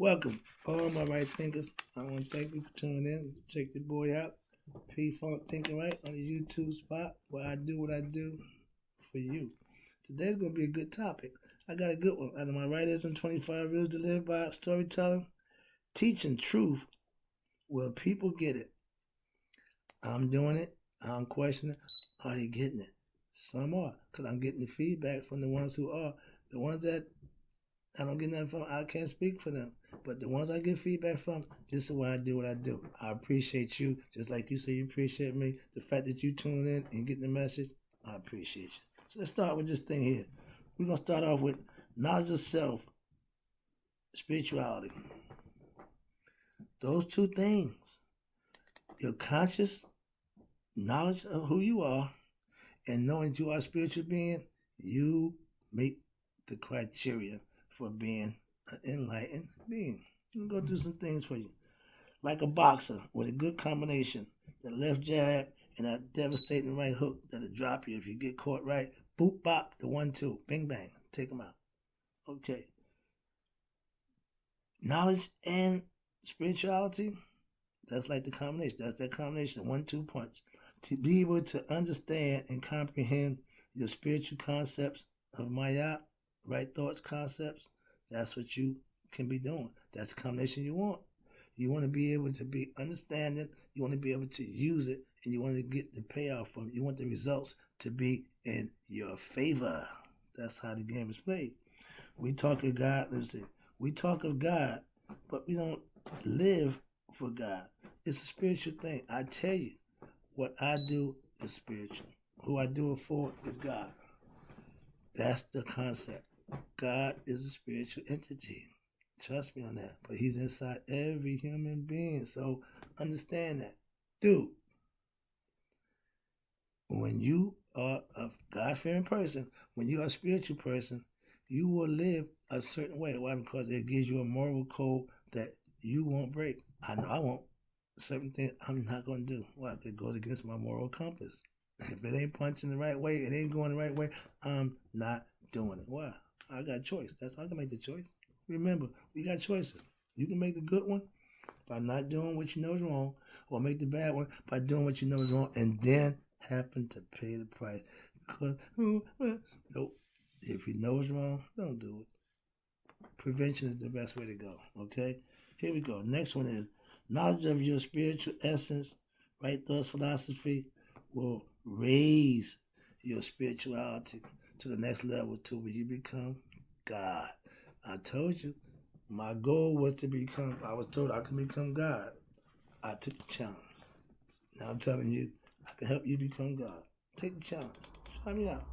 Welcome, all my right thinkers. I want to thank you for tuning in. Check your boy out, Pfunk Thinking Right, on the YouTube spot where I do what I do for you. Today's going to be a good topic. I got a good one. Out of my writers 25 rules to live by, storytelling, teaching truth where people get it. I'm doing it. I'm questioning. Are they getting it? Some are, because I'm getting the feedback from the ones who are. The ones that I don't get nothing from, I can't speak for them. But the ones I get feedback from, this is why I do what I do. I appreciate you, just like you say you appreciate me. The fact that you tune in and get the message, I appreciate you. So let's start with this thing here. We're going to start off with knowledge of self, spirituality. Those two things, your conscious knowledge of who you are and knowing you are a spiritual being, you meet the criteria for being an enlightened being. I'm going to do some things for you. Like a boxer with a good combination, the left jab and that devastating right hook that'll drop you if you get caught right. Boop, bop, the 1-2, bing, bang, take them out. Okay. Knowledge and spirituality, that's like the combination. That's that combination, 1-2 punch. To be able to understand and comprehend your spiritual concepts of Maya, right thoughts, concepts, that's what you can be doing. That's the combination you want. You want to be able to be understanding, you want to be able to use it, and you want to get the payoff from it. You want the results to be in your favor. That's how the game is played. We talk of God, let's see. We talk of God, but we don't live for God. It's a spiritual thing. I tell you, what I do is spiritual. Who I do it for is God. That's the concept. God is a spiritual entity. Trust me on that. But he's inside every human being. So understand that. Dude, when you are a God-fearing person, when you are a spiritual person, you will live a certain way. Why? Because it gives you a moral code that you won't break. I know I won't. Certain things I'm not going to do. Why? It goes against my moral compass. If it ain't punching the right way, it ain't going the right way, I'm not doing it. Why? I got a choice. I can make the choice. Remember, we got choices. You can make the good one by not doing what you know is wrong, or make the bad one by doing what you know is wrong, and then happen to pay the price. Because, nope. If you know it's wrong, don't do it. Prevention is the best way to go, okay? Here we go. Next one is knowledge of your spiritual essence, right thoughts, philosophy will raise your spirituality to the next level to where you become God. I told you, my goal was to become, I was told I can become God. I took the challenge. Now I'm telling you, I can help you become God. Take the challenge. Try me out.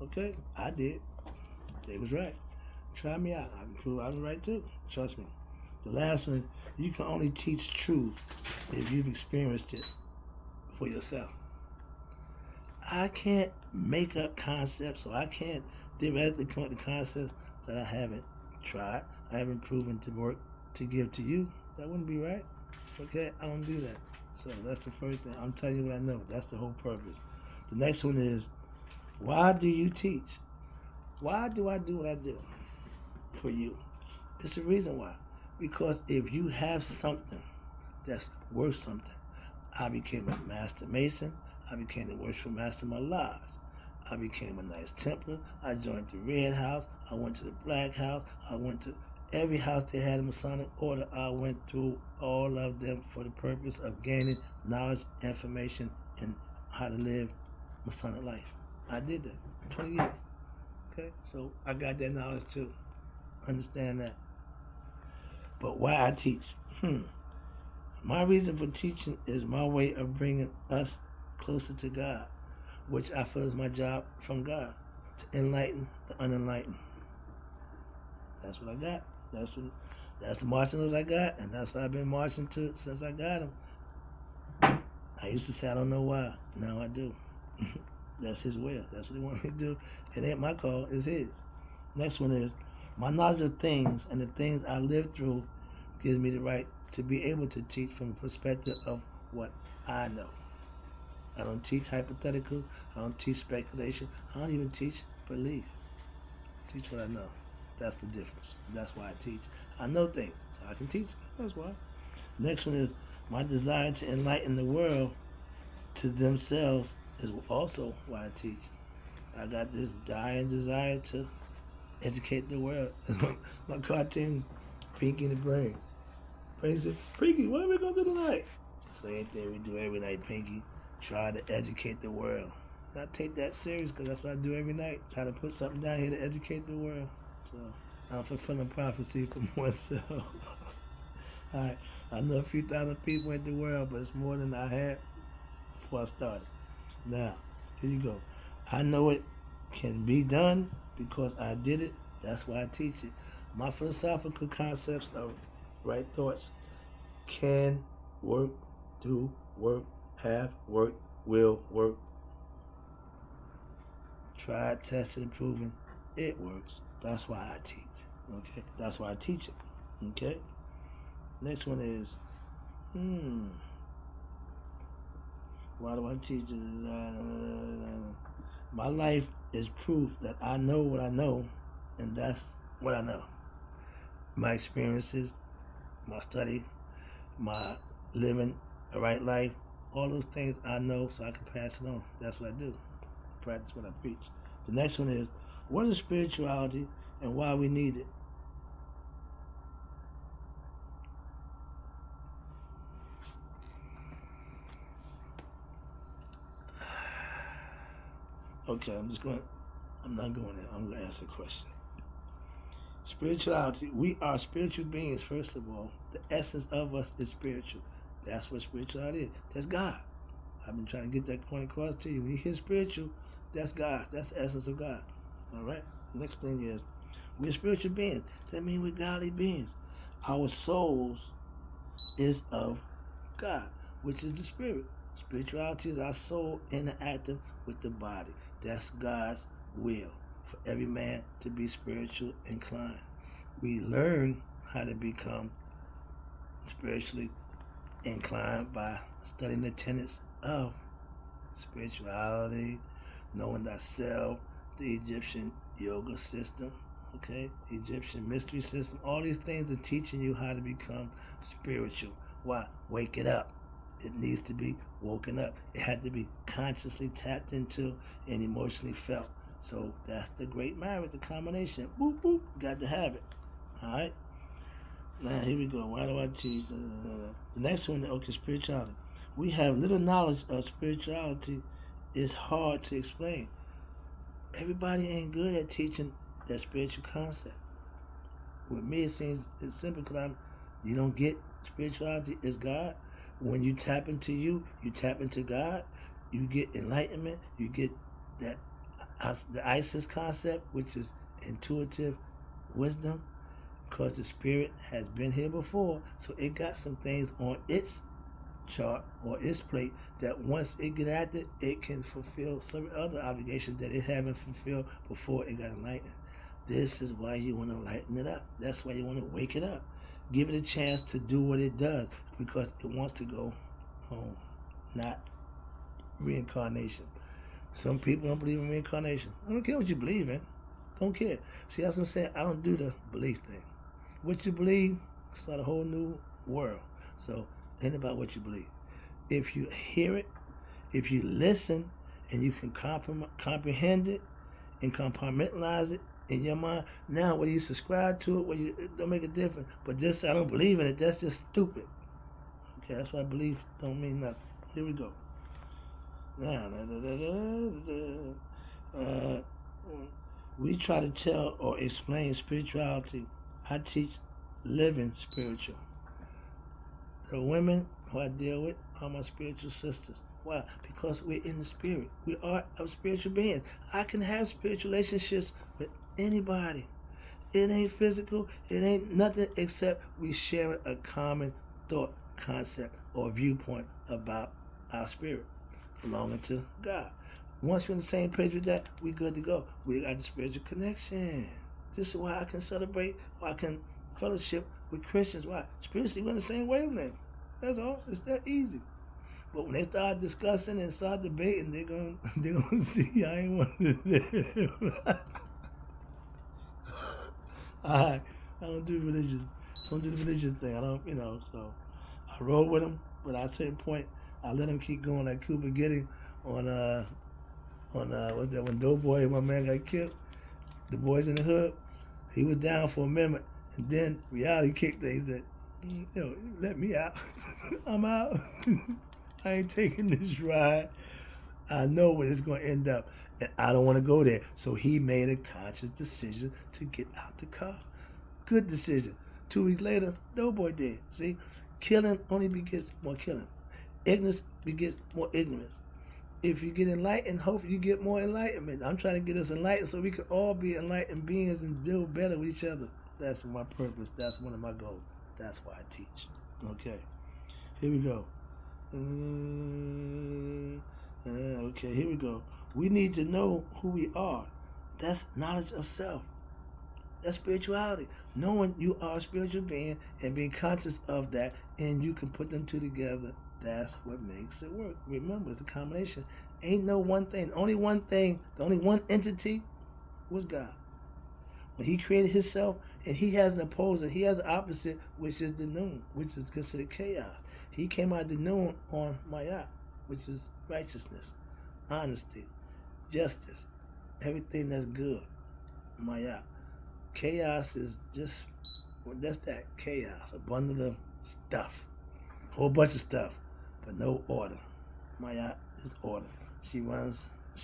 Okay? I did. They was right. Try me out. I can prove I was right too. Trust me. The last one, you can only teach truth if you've experienced it for yourself. I can't make up concepts, or I can't theoretically come up with concepts that I haven't tried, I haven't proven to work to give to you. That wouldn't be right. Okay? I don't do that. So that's the first thing. I'm telling you what I know. That's the whole purpose. The next one is, why do you teach? Why do I do what I do for you? It's the reason why. Because if you have something that's worth something, I became a master mason. I became the worshipful master of my lodge. I became a Knights Templar. I joined the Red House. I went to the Black House. I went to every house they had a Masonic order. I went through all of them for the purpose of gaining knowledge, information, and how to live Masonic life. I did that 20 years. Okay? So I got that knowledge too. Understand that. But why I teach? My reason for teaching is my way of bringing us closer to God, which I feel is my job from God, to enlighten the unenlightened. That's what I got. That's the marching orders I got, and that's what I've been marching to since I got them. I used to say I don't know why. Now I do. That's his will. That's what he wants me to do. It ain't my call. It's his. Next one is, my knowledge of things and the things I lived through gives me the right to be able to teach from the perspective of what I know. I don't teach hypothetical. I don't teach speculation. I don't even teach belief. I teach what I know. That's the difference. That's why I teach. I know things, so I can teach. That's why. Next one is my desire to enlighten the world to themselves is also why I teach. I got this dying desire to educate the world. My cartoon, Pinky the Brain. Brain said, Pinky, what are we going to do tonight? Same thing we do every night, Pinky. Try to educate the world. And I take that serious because that's what I do every night. Try to put something down here to educate the world. So I'm fulfilling prophecy for myself. I know a few thousand people in the world, but it's more than I had before I started. Now, here you go. I know it can be done because I did it. That's why I teach it. My philosophical concepts of right thoughts can work, do work, have work, will work. Tried, tested, and proven. It works. That's why I teach. Okay? That's why I teach it. Okay? Next one is, why do I teach it? My life is proof that I know what I know, and that's what I know. My experiences, my study, my living a right life, all those things I know so I can pass it on. That's what I do. Practice what I preach. The next one is, what is spirituality and why we need it? Okay, I'm not going there. I'm going to answer the question. Spirituality, we are spiritual beings, first of all. The essence of us is spiritual. That's what spirituality is. That's God. I've been trying to get that point across to you. When you hear spiritual, that's God. That's the essence of God. All right? Next thing is, we're spiritual beings. That means we're godly beings. Our souls is of God, which is the spirit. Spirituality is our soul interacting with the body. That's God's will for every man to be spiritual inclined. We learn how to become spiritually inclined by studying the tenets of spirituality, knowing thyself, the Egyptian yoga system, okay, the Egyptian mystery system. All these things are teaching you how to become spiritual. Why? Wake it up. It needs to be woken up. It had to be consciously tapped into and emotionally felt. So that's the great marriage, the combination. Boop, boop, you got to have it. All right? Now, here we go. Why do I teach? The next one, okay, spirituality. We have little knowledge of spirituality. It's hard to explain. Everybody ain't good at teaching that spiritual concept. With me, it seems it's simple because you don't get spirituality is God. When you tap into you tap into God. You get enlightenment. You get that the ISIS concept, which is intuitive wisdom, because the spirit has been here before, so it got some things on its chart or its plate that once it get active, it can fulfill some other obligations that it haven't fulfilled before it got enlightened. This is why you want to lighten it up. That's why you want to wake it up. Give it a chance to do what it does because it wants to go home, not reincarnation. Some people don't believe in reincarnation. I don't care what you believe in. Don't care. See, that's what I'm saying. I don't do the belief thing. What you believe, start a whole new world. So, ain't about what you believe. If you hear it, if you listen, and you can comprehend it and compartmentalize it in your mind, now whether you subscribe to it, it don't make a difference. But just I don't believe in it, that's just stupid. Okay, that's why belief don't mean nothing. Here we go. We try to tell or explain spirituality. I teach living spiritual. The women who I deal with are my spiritual sisters. Why? Because we're in the spirit. We are of spiritual beings. I can have spiritual relationships with anybody. It ain't physical. It ain't nothing except we share a common thought, concept, or viewpoint about our spirit belonging to God. Once we're on the same page with that, we good to go. We got the spiritual connection. This is why I can celebrate, or I can fellowship with Christians. Why? Spiritually, we're on the same wavelength. That's all. It's that easy. But when they start discussing and start debating, they're gonna see I ain't want to live. I don't do religious. I don't do the religious thing. I don't, so I roll with him, but at a certain point, I let him keep going like Cooper Getty on, what's that, when Doughboy, my man, got killed. The Boys in the Hood. He was down for a minute, and then reality kicked in. He said, let me out. I'm out. I ain't taking this ride. I know where it's going to end up, and I don't want to go there. So he made a conscious decision to get out the car. Good decision. 2 weeks later, Doughboy did. See, killing only begets more killing. Ignorance begets more ignorance. If you get enlightened, hopefully you get more enlightenment. I'm trying to get us enlightened so we can all be enlightened beings and build better with each other. That's my purpose. That's one of my goals. That's why I teach. Okay, here we go. Okay, here we go. We need to know who we are. That's knowledge of self. That's spirituality. Knowing you are a spiritual being and being conscious of that, and you can put them two together. That's what makes it work. Remember, it's a combination. Ain't no one thing. Only one thing, the only one entity was God. When he created himself, and he has an opposer, he has an opposite, which is the noon, which is considered chaos. He came out of the noon on Maya, which is righteousness, honesty, justice, everything that's good. Maya. Chaos is just, that's that, chaos, a bundle of stuff, a whole bunch of stuff, but no order. Maya is order. She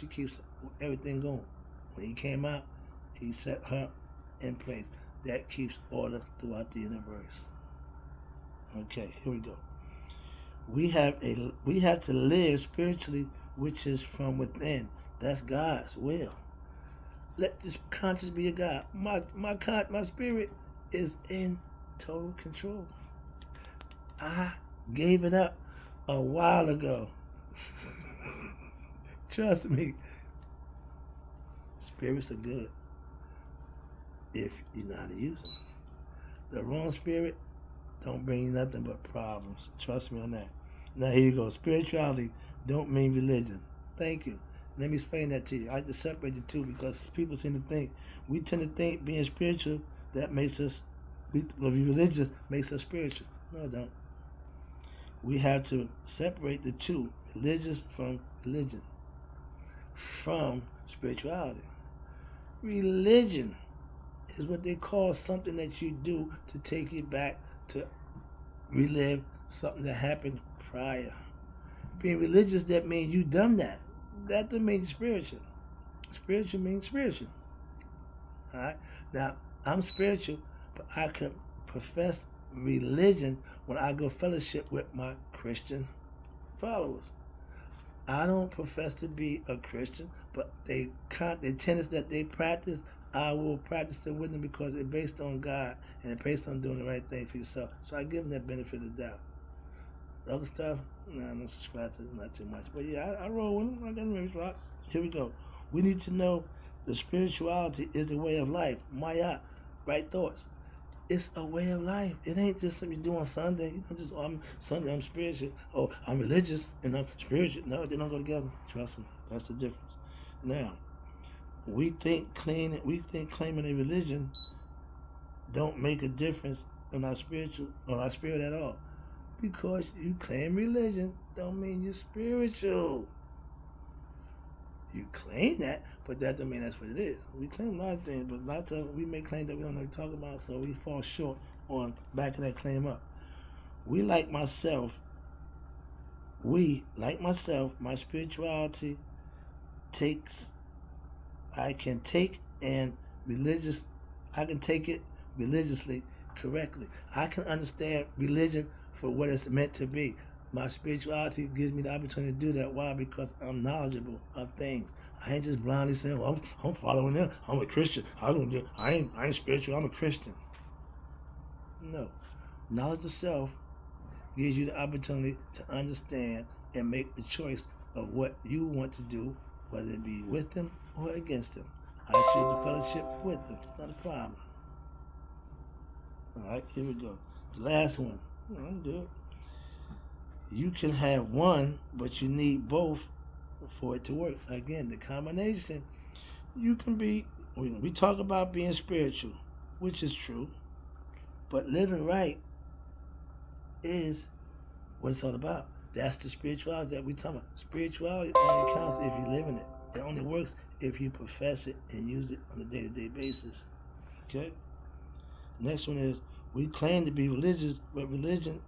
keeps everything going. When he came out, he set her in place. That keeps order throughout the universe. Okay, here we go. We have to live spiritually, which is from within. That's God's will. Let this conscience be a God. My spirit is in total control. I gave it up a while ago. Trust me. Spirits are good if you know how to use them. The wrong spirit don't bring you nothing but problems. Trust me on that. Now here you go. Spirituality don't mean religion. Thank you. Let me explain that to you. I like to separate the two because we tend to think being spiritual, that makes us, be religious makes us spiritual. No, it don't. We have to separate the two, religious from religion, from spirituality. Religion is what they call something that you do to take you back to relive something that happened prior. Being religious, that means you done that. That doesn't mean spiritual. Spiritual means spiritual. All right? Now, I'm spiritual, but I can profess religion when I go fellowship with my Christian followers. I don't profess to be a Christian, but the tenets that they practice, I will practice them with them because it's based on God and it's based on doing the right thing for yourself. So I give them that benefit of the doubt. The other stuff, I don't subscribe to it, not too much. But yeah, I roll with them. I got them rock. Here we go. We need to know the spirituality is the way of life. Maya, right thoughts. It's a way of life. It ain't just something you do on Sunday. You don't just, Sunday I'm spiritual. Oh, I'm religious and I'm spiritual. No, they don't go together. Trust me. That's the difference. Now, we think claiming a religion don't make a difference in our spiritual or our spirit at all. Because you claim religion don't mean you're spiritual. You claim that, but that don't mean that's what it is. We claim a lot of things, but a lot of times we make claims that we don't know what we're talking about, so we fall short on backing that claim up. My spirituality I can take it religiously correctly. I can understand religion for what it's meant to be. My spirituality gives me the opportunity to do that. Why? Because I'm knowledgeable of things. I ain't just blindly saying, well, I'm following them. I'm a Christian. I ain't spiritual. I'm a Christian. No. Knowledge of self gives you the opportunity to understand and make the choice of what you want to do, whether it be with them or against them. I choose the fellowship with them. It's not a problem. All right, here we go. The last one. I'm good. You can have one, but you need both for it to work. Again, the combination, you can be, we talk about being spiritual. which is true. But living right is what it's all about. That's the spirituality that we talking about. Spirituality only counts if you live in it. It only works if you profess it and use it on a day-to-day basis. Okay? Next one is, we claim to be religious, but religion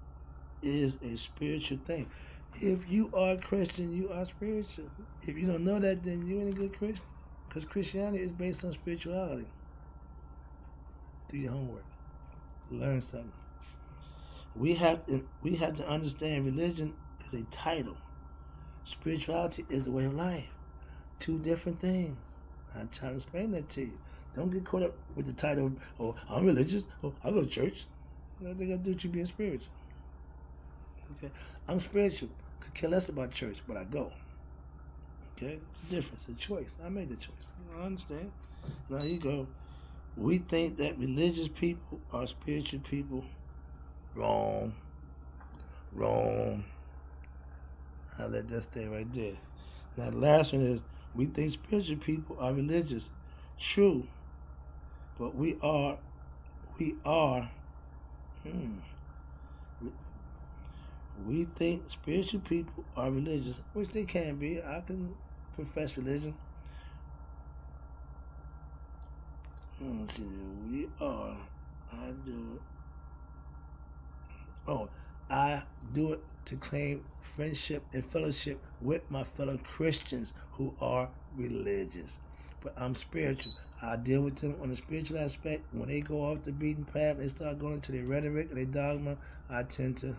is a spiritual thing. If you are a Christian, you are spiritual. If you don't know that, then you ain't a good Christian. Because Christianity is based on spirituality. Do your homework. Learn something. We have to understand religion is a title. Spirituality is the way of life. Two different things. I'm trying to explain that to you. Don't get caught up with the title, oh, I'm religious, oh, I go to church. Nothing got to do with you being spiritual. Okay? I'm spiritual. Could care less about church, but I go. Okay? It's a difference. It's a choice. I made the choice. I understand. Now you go. We think that religious people are spiritual people. Wrong. I'll let that stay right there. Now the last one is, we think spiritual people are religious. True. But we think spiritual people are religious, which they can be. I can profess religion. I do it to claim friendship and fellowship with my fellow Christians who are religious. But I'm spiritual. I deal with them on the spiritual aspect. When they go off the beaten path and they start going into their rhetoric and their dogma, I tend to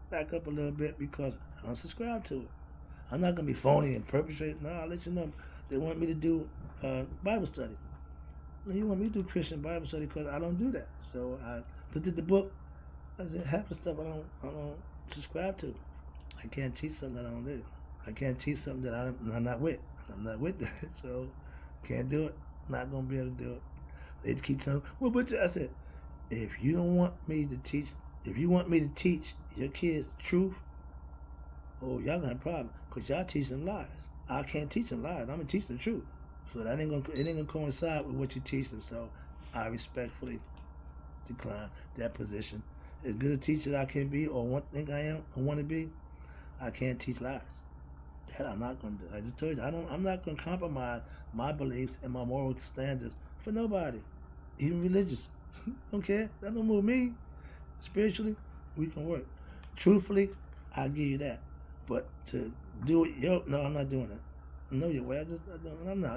back up a little bit because I don't subscribe to it. I'm not going to be phony and perpetrate. No, I'll let you know. They want me to do Bible study. You want me to do Christian Bible study because I don't do that. So I looked at the book. I said, half the stuff I don't subscribe to. I can't teach something that I don't do. I can't teach something that I'm not with. I'm not with that. So can't do it. Not going to be able to do it. They keep telling, well, but I said, if you don't want me to teach, if you want me to teach your kids the truth, oh, y'all gonna have a problem because y'all teach them lies. I can't teach them lies. I'm gonna teach them the truth. So that it ain't gonna coincide with what you teach them. So I respectfully decline that position. As good a teacher as I can be, or think I am, or want to be, I can't teach lies. That I'm not gonna do. I just told you, I'm not gonna compromise my beliefs and my moral standards for nobody, even religious. Don't care. That don't move me. Spiritually, we can work. Truthfully, I'll give you that. But to do it, no, I'm not doing that. I know your way. I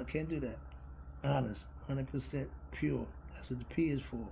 can't do that. Honest, 100% pure. That's what the P is for.